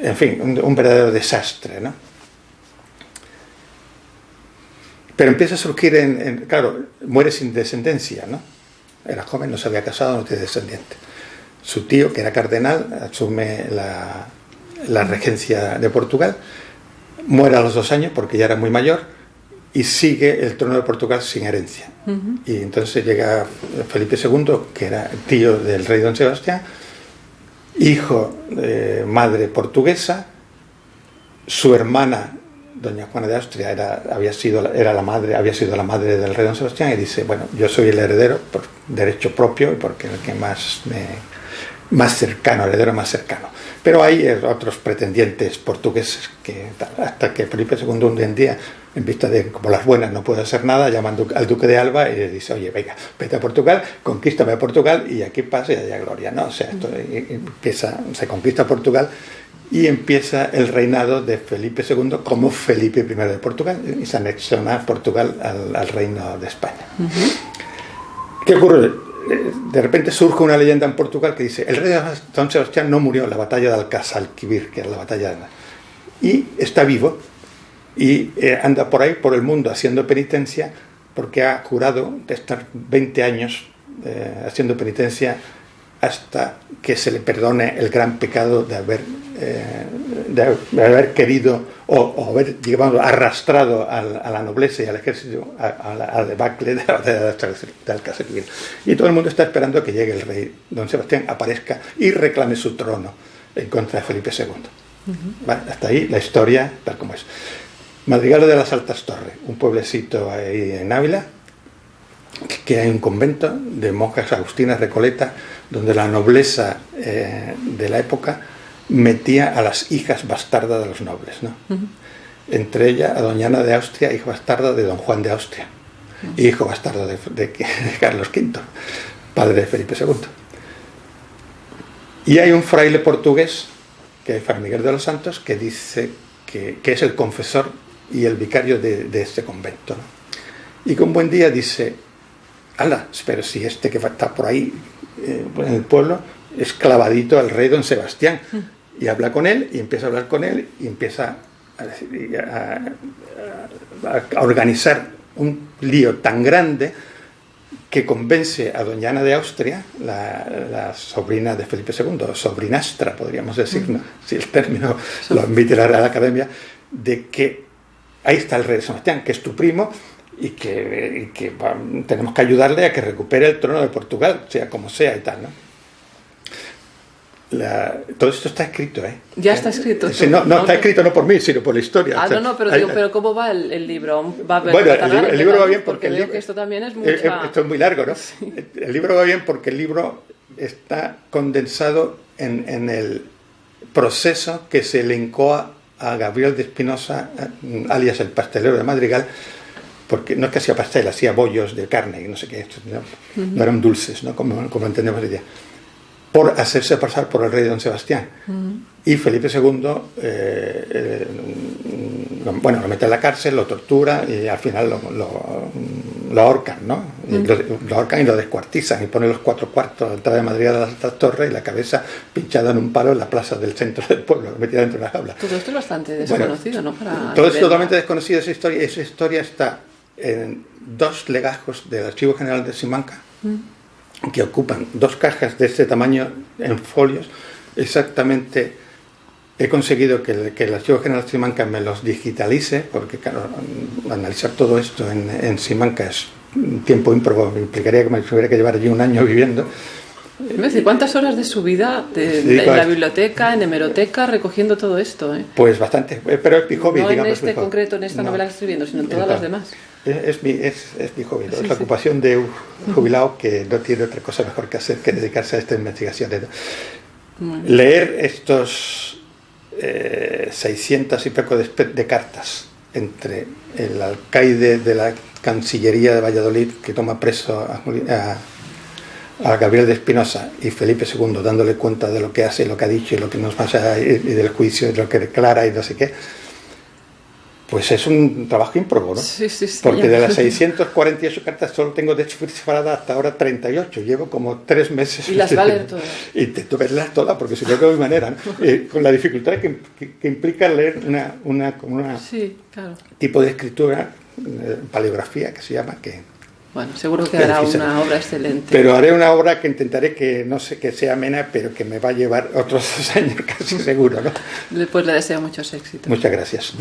en fin, un verdadero desastre, ¿no? Pero empieza a surgir, claro, muere sin descendencia, ¿no? Era joven, no se había casado, no tiene descendiente. Su tío, que era cardenal, asume la regencia de Portugal, muere a los 2 años porque ya era muy mayor, y sigue el trono de Portugal sin herencia. Y entonces llega Felipe II, que era tío del rey don Sebastián, hijo de madre portuguesa. Su hermana, doña Juana de Austria, había sido la madre del rey don Sebastián, y dice: bueno, yo soy el heredero por derecho propio y porque el que más cercano, heredero más cercano. Pero hay otros pretendientes portugueses hasta que Felipe II un día, en vista de como las buenas no puede hacer nada, llama al duque de Alba y le dice: oye, venga, vete a Portugal, conquístame a Portugal y aquí pasa y allá gloria, ¿no? O sea, se conquista Portugal y empieza el reinado de Felipe II como Felipe I de Portugal, y se anexiona Portugal al reino de España. ¿Qué ocurre? De repente surge una leyenda en Portugal que dice: el rey don Sebastián no murió en la batalla de Alcázar-Quibir, que era la batalla y está vivo, y anda por ahí, por el mundo, haciendo penitencia, porque ha jurado de estar 20 años haciendo penitencia hasta que se le perdone el gran pecado de haber querido o haber arrastrado a la nobleza y al ejército a la debacle de la Alcázar Quibir. Y todo el mundo está esperando que llegue el rey don Sebastián, aparezca y reclame su trono en contra de Felipe II. Vale, hasta ahí la historia tal como es. Madrigal de las Altas Torres, un pueblecito ahí en Ávila, que hay un convento de monjas agustinas recoletas donde la nobleza de la época metía a las hijas bastardas de los nobles, ¿no? Entre ellas a doña Ana de Austria, hija bastarda de don Juan de Austria, y hijo bastardo de Carlos V, padre de Felipe II. Y hay un fraile portugués, que es Fray Miguel de los Santos, que dice que es el confesor y el vicario de este convento, ¿no? Y que un buen día dice: ala, pero si este que está por ahí en el pueblo es clavadito al rey don Sebastián. Y habla con él, y empieza a hablar con él, y empieza a organizar un lío tan grande que convence a doña Ana de Austria, la sobrina de Felipe II, sobrinastra podríamos decir, ¿no? Si el término lo admite la Real Academia, de que ahí está el rey de Sebastián, que es tu primo, y que tenemos que ayudarle a que recupere el trono de Portugal, sea como sea y tal, ¿no? Todo esto está escrito, ¿eh? Ya está escrito. Sí, no está escrito no por mí, sino por la historia. Pero ¿cómo va el libro? El libro va bien porque veo que esto también es esto es muy largo, ¿no? Sí. El libro va bien porque el libro está condensado en el proceso que se le incoa a Gabriel de Espinosa, alias el pastelero de Madrigal, porque no es que hacía pastel, hacía bollos de carne y no sé qué, no eran dulces, ¿no? Como entendemos hoy día, por hacerse pasar por el rey don Sebastián. Y Felipe II lo mete en la cárcel, lo tortura y al final lo ahorcan, ¿no? Lo ahorcan y lo descuartizan y ponen los 4 cuartos a la entrada de Madrid a las Altas Torres y la cabeza pinchada en un palo en la plaza del centro del pueblo, metida dentro de una jaula. Todo esto es bastante desconocido, ¿no? Todo es totalmente desconocido, esa historia está en 2 legajos del Archivo General de Simancas, que ocupan 2 cajas de este tamaño en folios. Exactamente, he conseguido que el Archivo General de Simancas me los digitalice, porque claro, analizar todo esto en Simancas es un tiempo ímprobo, implicaría que me tuviera que llevar allí un año viviendo. ¿Cuántas horas de su vida en la biblioteca, en hemeroteca, recogiendo todo esto? Pues bastante, pero es mi hobby. No digamos, en concreto, en esta novela que estoy escribiendo, sino en todas las demás. Es mi hobby, ¿no? Es la ocupación de un jubilado que no tiene otra cosa mejor que hacer que dedicarse a estas investigaciones, ¿no? Leer estos 600 y poco de cartas entre el alcaide de la Cancillería de Valladolid, que toma preso a Gabriel de Espinosa, y Felipe II dándole cuenta de lo que hace, lo que ha dicho y lo que nos pasa, y del juicio, y lo que declara y no sé qué, pues es un trabajo ímprobo, ¿no? Sí, porque de las 648 cartas solo tengo descifradas hasta ahora 38, llevo como 3 meses. Y las va a leer todas. Intento verlas todas porque si no de manera, ¿no? Con la dificultad que implica leer una sí, claro, tipo de escritura, paleografía que se llama, que bueno, seguro que hará una obra excelente. Pero haré una obra que intentaré que no sé, que sea amena, pero que me va a llevar otros 2 años casi seguro, ¿no? Pues le deseo muchos éxitos. Muchas gracias.